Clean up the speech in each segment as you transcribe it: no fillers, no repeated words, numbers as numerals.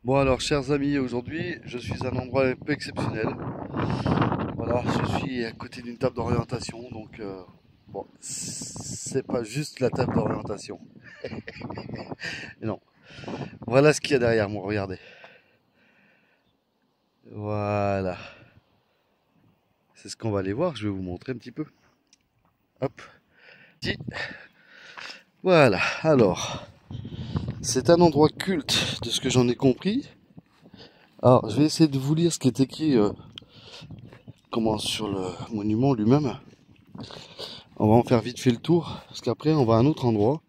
Bon alors chers amis, aujourd'hui je suis à un endroit un peu exceptionnel. Voilà, je suis à côté d'une table d'orientation, donc bon, c'est pas juste la table d'orientation. Non, voilà ce qu'il y a derrière moi, regardez. Voilà, c'est ce qu'on va aller voir, je vais vous montrer un petit peu. Hop, si. Voilà, alors, c'est un endroit culte de ce que j'en ai compris. Alors, je vais essayer de vous lire ce qui est écrit sur le monument lui-même. On va en faire vite fait le tour, parce qu'après on va à un autre endroit,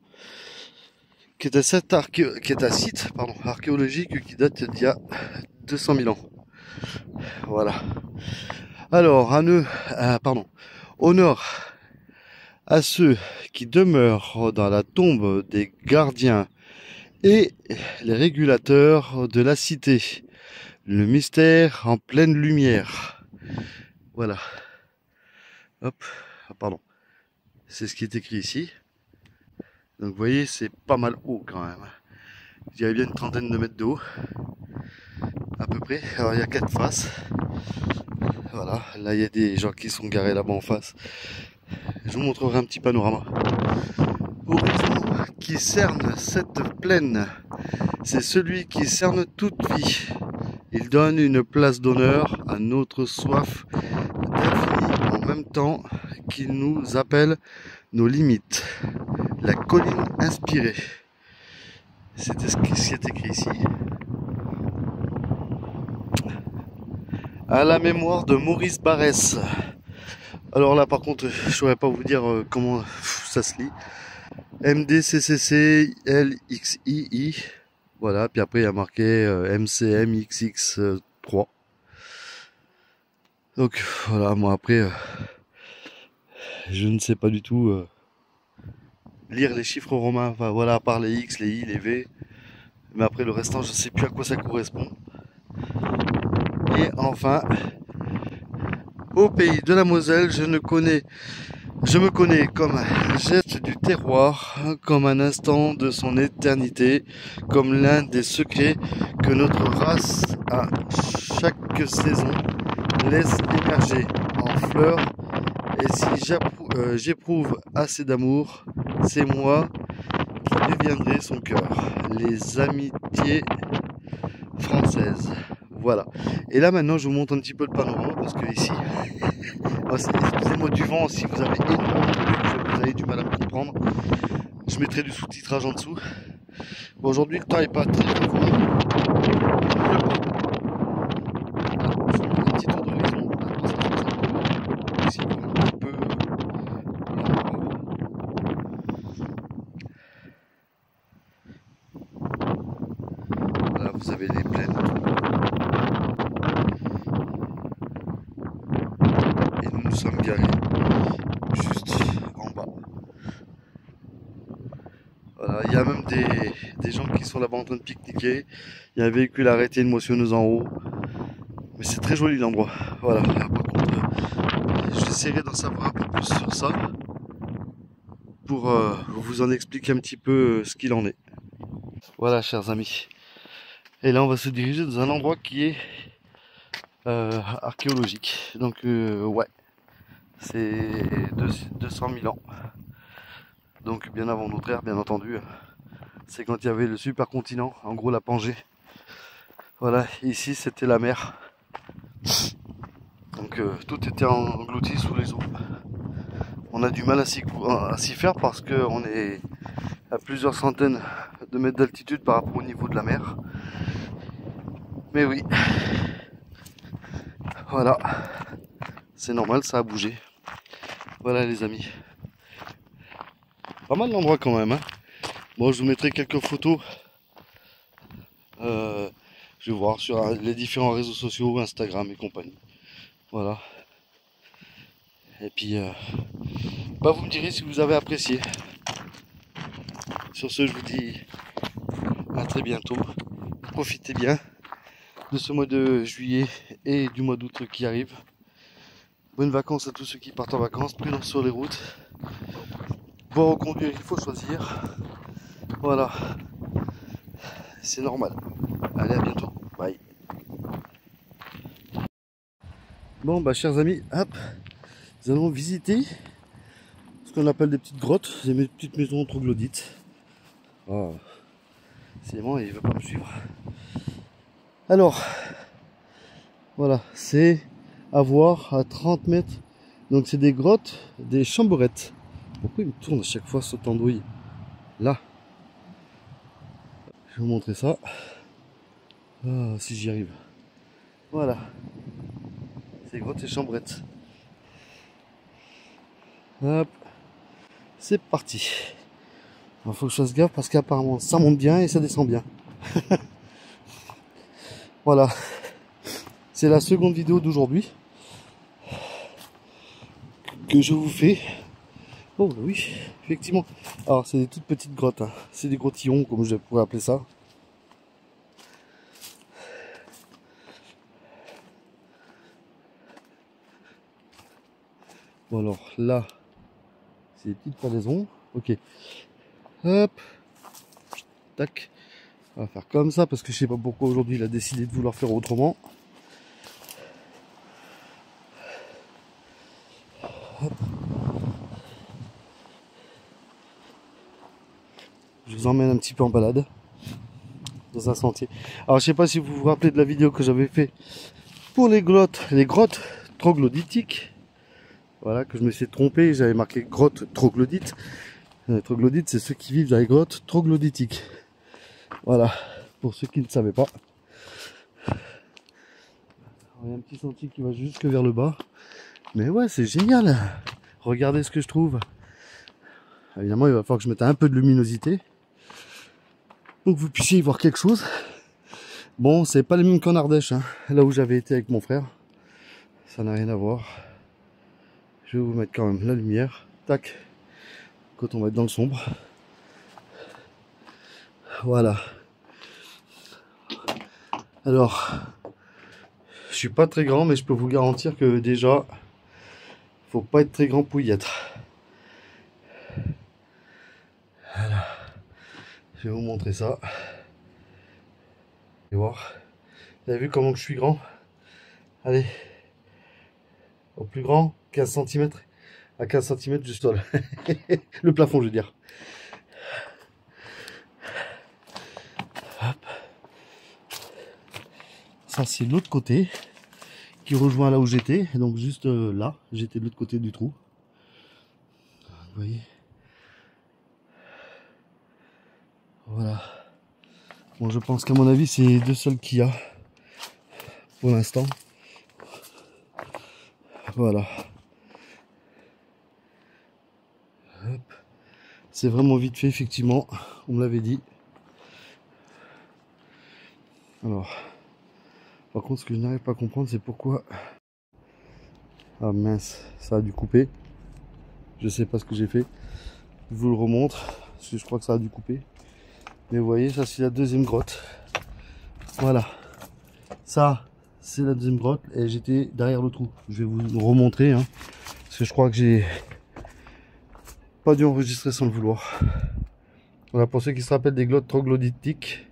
qui est un site archéologique qui date d'il y a 200 000 ans. Voilà. Alors, honneur à ceux qui demeurent dans la tombe des gardiens et les régulateurs de la cité. Le mystère en pleine lumière. Voilà. Hop. Ah, pardon. C'est ce qui est écrit ici. Donc vous voyez, c'est pas mal haut quand même. Il y a bien une trentaine de mètres de haut. À peu près. Alors il y a 4 faces. Voilà. Là il y a des gens qui sont garés là-bas en face. Je vous montrerai un petit panorama. Horizon qui cerne cette plaine. C'est celui qui cerne toute vie. Il donne une place d'honneur à notre soif d'infini en même temps qu'il nous appelle nos limites. La colline inspirée. C'était ce qui est écrit ici. À la mémoire de Maurice Barrès. Alors là par contre je ne saurais pas vous dire comment ça se lit. MDCCC LXII. Voilà, puis après il y a marqué MCMXX3. Donc voilà, moi après je ne sais pas du tout lire les chiffres romains, enfin voilà, à part les X, les I, les V. Mais après le restant je ne sais plus à quoi ça correspond. Et enfin, au pays de la Moselle, je me connais comme un geste du terroir, comme un instant de son éternité, comme l'un des secrets que notre race, à chaque saison, laisse émerger en fleurs. Et si j'éprouve assez d'amour, c'est moi qui deviendrai son cœur. Les amitiés françaises. Voilà. Et là maintenant, je vous montre un petit peu le panorama parce que ici, excusez-moi du vent, si vous avez énormément de bruit, vous avez du mal à me comprendre. Je mettrai du sous-titrage en dessous. Bon, aujourd'hui, le temps n'est pas très favorable. Un petit tour d'horizon. Ici, un peu. Voilà, vous avez les plaines. Et nous nous sommes garés juste en bas. Voilà, il y a même des gens qui sont là-bas en train de pique-niquer. Il y a un véhicule arrêté, une motionneuse en haut. Mais c'est très joli l'endroit. Voilà, par contre, j'essaierai d'en savoir un peu plus sur ça pour vous en expliquer un petit peu ce qu'il en est. Voilà, chers amis. Et là, on va se diriger dans un endroit qui est archéologique. Donc, ouais, c'est 200 000 ans. Donc, bien avant notre ère, bien entendu. C'est quand il y avait le supercontinent, en gros la Pangée. Voilà, ici c'était la mer. Donc tout était englouti sous les eaux. On a du mal à s'y faire parce qu'on est à plusieurs centaines de mètres d'altitude par rapport au niveau de la mer. Mais oui, voilà, c'est normal, ça a bougé. Voilà les amis. Pas mal d'endroits quand même. Hein. Bon, je vous mettrai quelques photos. Je vais voir sur les différents réseaux sociaux, Instagram et compagnie. Voilà. Et puis, vous me direz si vous avez apprécié. Sur ce, je vous dis à très bientôt. Profitez bien de ce mois de juillet et du mois d'août qui arrive. Bonnes vacances à tous ceux qui partent en vacances. Prudence sur les routes. Pour reconduire, il faut choisir. Voilà. C'est normal. Allez, à bientôt. Bye. Bon, bah, chers amis, hop, nous allons visiter ce qu'on appelle des petites grottes, des petites maisons troglodytes. Oh, décidément, il ne veut pas me suivre. Alors, voilà, c'est à voir à 30 mètres. Donc, c'est des grottes, des chamberettes. Pourquoi il me tourne à chaque fois ce andouille? Là, je vais vous montrer ça. Ah, si j'y arrive. Voilà, c'est grottes et chambrettes. Hop, c'est parti. Il faut que je fasse gaffe parce qu'apparemment ça monte bien et ça descend bien. Voilà, c'est la seconde vidéo d'aujourd'hui que je vous fais. Oh oui, effectivement. Alors c'est des toutes petites grottes, hein. C'est des grottillons comme je pourrais appeler ça. Bon alors là, c'est des petites palaisons. Ok. Hop. Tac. On va faire comme ça parce que je sais pas pourquoi aujourd'hui il a décidé de vouloir faire autrement. Hop. Je vous emmène un petit peu en balade dans un sentier. Alors je sais pas si vous vous rappelez de la vidéo que j'avais fait pour les grottes troglodytiques. Voilà, que je me suis trompé, j'avais marqué grotte troglodyte. Les troglodytes, c'est ceux qui vivent dans les grottes troglodytiques. Voilà, pour ceux qui ne savaient pas. Il y a un petit sentier qui va jusque vers le bas. Mais ouais, c'est génial. Regardez ce que je trouve. Évidemment, il va falloir que je mette un peu de luminosité. Donc vous puissiez y voir quelque chose. Bon, c'est pas les mêmes qu'en Ardèche, hein, là où j'avais été avec mon frère. Ça n'a rien à voir. Je vais vous mettre quand même la lumière. Tac. Quand on va être dans le sombre. Voilà. Alors, je suis pas très grand, mais je peux vous garantir que déjà, faut pas être très grand pour y être. Voilà. Je vais vous montrer ça. Et voir. Vous avez vu comment je suis grand? Allez. Au plus grand, 15 cm. À 15 cm du sol. Le plafond, je veux dire. Hop. Ça, c'est l'autre côté qui rejoint là où j'étais. Donc, juste là, j'étais de l'autre côté du trou. Vous voyez? Voilà. Bon, je pense qu'à mon avis, c'est les deux seuls qu'il y a pour l'instant. Voilà. C'est vraiment vite fait, effectivement. On me l'avait dit. Alors, par contre, ce que je n'arrive pas à comprendre, c'est pourquoi... Ah mince, ça a dû couper. Je sais pas ce que j'ai fait. Je vous le remontre, parce que je crois que ça a dû couper. Mais vous voyez, ça c'est la deuxième grotte. Voilà. Ça, c'est la deuxième grotte. Et j'étais derrière le trou. Je vais vous remontrer, hein, parce que je crois que j'ai pas dû enregistrer sans le vouloir. Voilà, pour ceux qui se rappellent des grottes troglodytiques,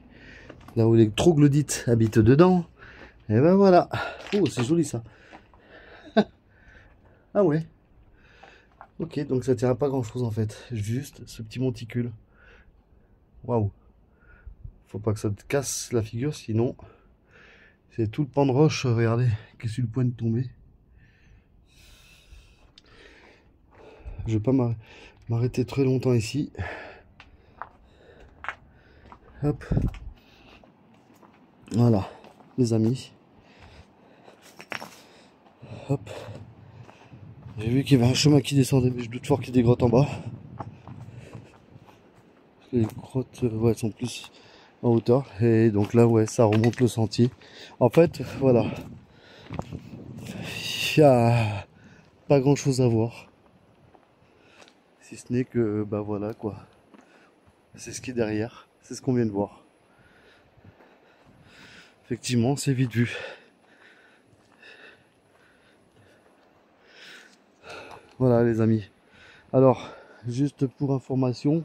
là où les troglodytes habitent dedans. Et ben voilà. Oh, c'est joli ça. Ah ouais. Ok, donc ça tient à pas grand chose en fait. Juste ce petit monticule. Waouh. Faut pas que ça te casse la figure, sinon c'est tout le pan de roche. Regardez, qui est sur le point de tomber. Je vais pas m'arrêter très longtemps ici. Hop. Voilà, les amis. Hop. J'ai vu qu'il y avait un chemin qui descendait, mais je doute fort qu'il y ait des grottes en bas. Les grottes, ouais, sont plus en hauteur. Et donc là, ouais, ça remonte le sentier. En fait, voilà. Il n'y a pas grand chose à voir. Si ce n'est que, bah voilà quoi. C'est ce qui est derrière. C'est ce qu'on vient de voir. Effectivement, c'est vite vu. Voilà les amis. Alors, juste pour information,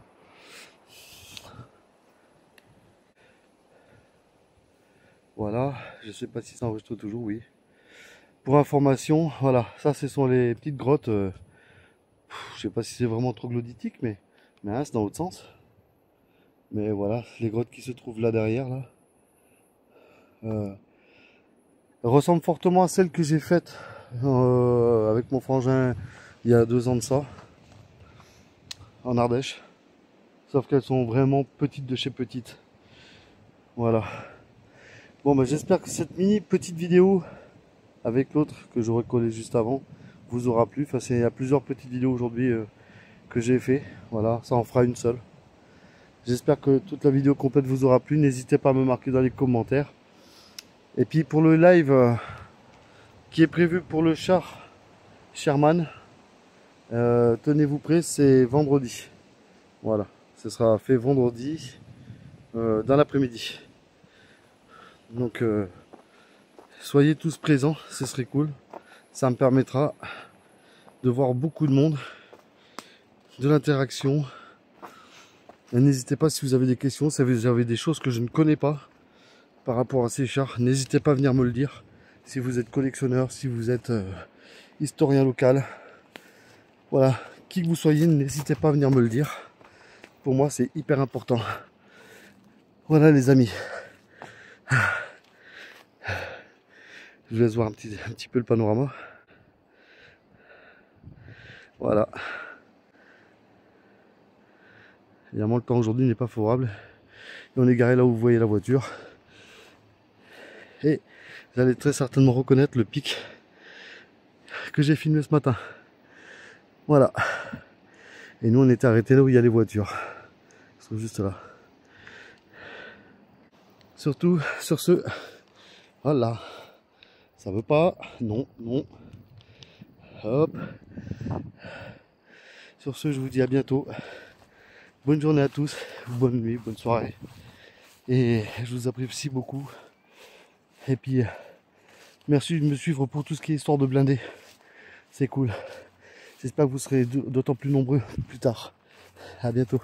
Voilà, je sais pas si ça enregistre toujours, oui. Pour information, voilà, ça ce sont les petites grottes. Je sais pas si c'est vraiment troglodytique, mais hein, c'est dans l'autre sens. Mais voilà, les grottes qui se trouvent là derrière, là, ressemblent fortement à celles que j'ai faites avec mon frangin il y a 2 ans de ça, en Ardèche. Sauf qu'elles sont vraiment petites de chez petites. Voilà. Bon, bah, j'espère que cette mini petite vidéo avec l'autre que j'aurais collé juste avant vous aura plu. Enfin, il y a plusieurs petites vidéos aujourd'hui que j'ai fait. Voilà, ça en fera une seule. J'espère que toute la vidéo complète vous aura plu. N'hésitez pas à me marquer dans les commentaires. Et puis pour le live qui est prévu pour le char Sherman, tenez-vous prêts, c'est vendredi. Voilà, ce sera fait vendredi dans l'après-midi. Donc soyez tous présents, ce serait cool. Ça me permettra de voir beaucoup de monde, de l'interaction. N'hésitez pas si vous avez des questions, si vous avez des choses que je ne connais pas par rapport à ces chars, n'hésitez pas à venir me le dire. Si vous êtes collectionneur, si vous êtes historien local, voilà, qui que vous soyez, n'hésitez pas à venir me le dire. Pour moi, c'est hyper important. Voilà les amis. Je vous laisse voir un petit peu le panorama. Voilà. Évidemment, le temps aujourd'hui n'est pas favorable. Et on est garé là où vous voyez la voiture. Et vous allez très certainement reconnaître le pic que j'ai filmé ce matin. Voilà. Et nous, on était arrêtés là où il y a les voitures. Ils sont juste là. Surtout sur ce... Voilà. Ça veut pas. Non, non. Hop. Sur ce, je vous dis à bientôt. Bonne journée à tous. Bonne nuit, bonne soirée. Et je vous apprécie beaucoup. Et puis, merci de me suivre pour tout ce qui est histoire de blindés. C'est cool. J'espère que vous serez d'autant plus nombreux plus tard. À bientôt.